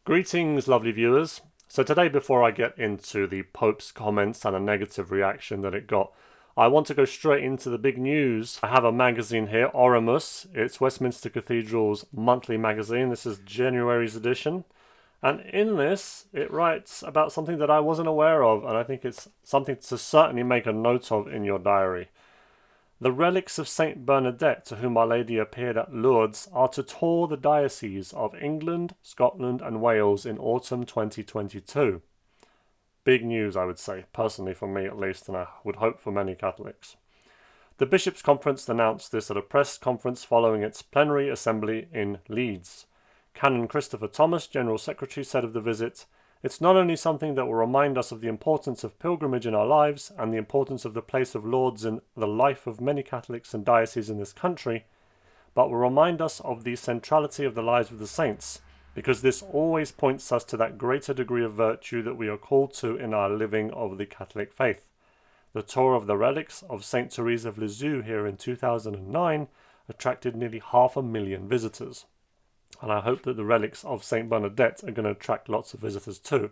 Greetings, lovely viewers. So today, before I get into the Pope's comments and a negative reaction that it got, I want to go straight into the big news. I have a magazine here, Oremus. It's Westminster Cathedral's monthly magazine. This is January's edition. And in this, it writes about something that I wasn't aware of, and I think it's something to certainly make a note of in your diary. The relics of Saint Bernadette, to whom Our Lady appeared at Lourdes, are to tour the dioceses of England, Scotland and Wales in autumn 2022. Big news, I would say, personally for me at least, and I would hope for many Catholics. The Bishops' Conference announced this at a press conference following its plenary assembly in Leeds. Canon Christopher Thomas, General Secretary, said of the visit, "It's not only something that will remind us of the importance of pilgrimage in our lives and the importance of the place of Lourdes in the life of many Catholics and dioceses in this country, but will remind us of the centrality of the lives of the saints, because this always points us to that greater degree of virtue that we are called to in our living of the Catholic faith. The tour of the relics of St. Teresa of Lisieux here in 2009 attracted nearly 500,000 visitors. And I hope that the relics of St. Bernadette are going to attract lots of visitors too.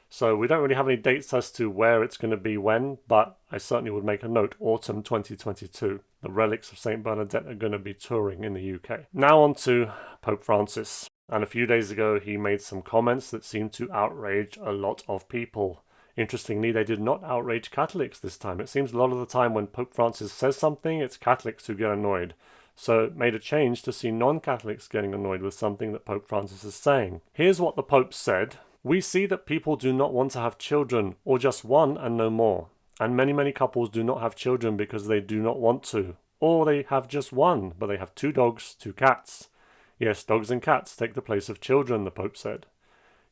So we don't really have any dates as to where it's going to be when, but I certainly would make a note, autumn 2022. The relics of St. Bernadette are going to be touring in the UK. Now on to Pope Francis. And a few days ago he made some comments that seemed to outrage a lot of people. Interestingly, they did not outrage Catholics this time. It seems a lot of the time when Pope Francis says something, it's Catholics who get annoyed. So it made a change to see non-Catholics getting annoyed with something that Pope Francis is saying. Here's what the Pope said. "We see that people do not want to have children, or just one and no more. And many couples do not have children because they do not want to. Or they have just one, but they have 2 dogs, 2 cats. Yes, dogs and cats take the place of children," the Pope said.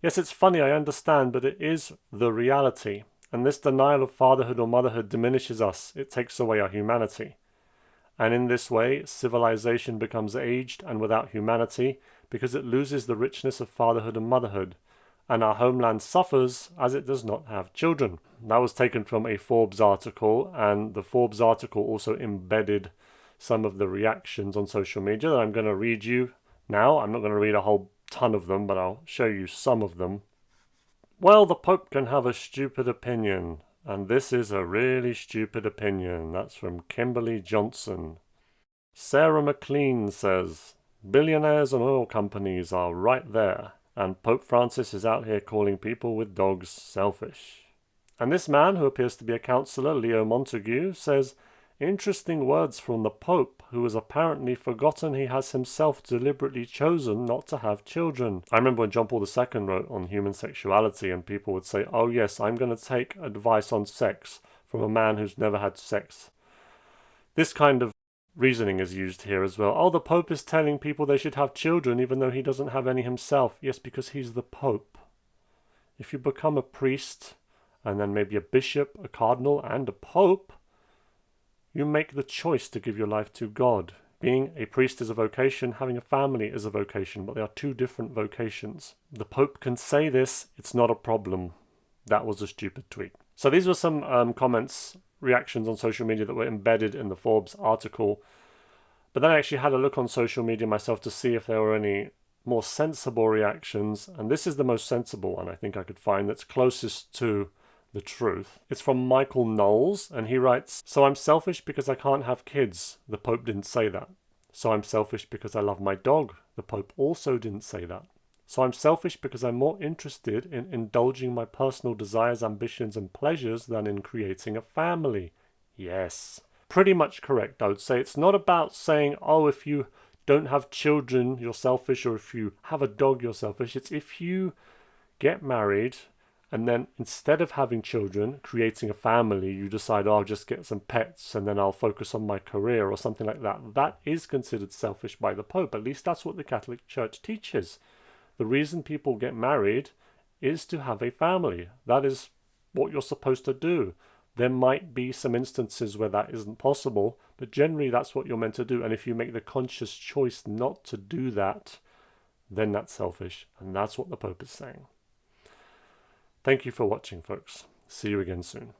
"Yes, it's funny, I understand, but it is the reality. And this denial of fatherhood or motherhood diminishes us. It takes away our humanity. And in this way, civilization becomes aged and without humanity because it loses the richness of fatherhood and motherhood, and our homeland suffers as it does not have children." That was taken from a Forbes article, and the Forbes article also embedded some of the reactions on social media that I'm going to read you now. I'm not going to read a whole ton of them, but I'll show you some of them. "Well, the Pope can have a stupid opinion. And this is a really stupid opinion." That's from Kimberly Johnson. Sarah McLean says, "Billionaires and oil companies are right there, and Pope Francis is out here calling people with dogs selfish." And this man, who appears to be a counsellor, Leo Montague, says, "Interesting words from the Pope, who has apparently forgotten he has himself deliberately chosen not to have children." I remember when John Paul II wrote on human sexuality, and people would say, "Oh yes, I'm going to take advice on sex from a man who's never had sex." This kind of reasoning is used here as well. "Oh, the Pope is telling people they should have children even though he doesn't have any himself." Yes, because he's the Pope. If you become a priest, and then maybe a bishop, a cardinal, and a pope, you make the choice to give your life to God. Being a priest is a vocation, having a family is a vocation, but they are 2 different vocations. The Pope can say this, it's not a problem. That was a stupid tweet. So these were some comments, reactions on social media that were embedded in the Forbes article. But then I actually had a look on social media myself to see if there were any more sensible reactions, and this is the most sensible one I think I could find that's closest to the truth. It's from Michael Knowles, and he writes, "So I'm selfish because I can't have kids. The Pope didn't say that. So I'm selfish because I love my dog. The Pope also didn't say that. So I'm selfish because I'm more interested in indulging my personal desires, ambitions and pleasures than in creating a family." Yes, pretty much correct. I would say it's not about saying, oh, if you don't have children, you're selfish, or if you have a dog, you're selfish. It's if you get married and then instead of having children, creating a family, you decide, oh, I'll just get some pets and then I'll focus on my career or something like that. That is considered selfish by the Pope. At least that's what the Catholic Church teaches. The reason people get married is to have a family. That is what you're supposed to do. There might be some instances where that isn't possible, but generally that's what you're meant to do. And if you make the conscious choice not to do that, then that's selfish. And that's what the Pope is saying. Thank you for watching, folks. See you again soon.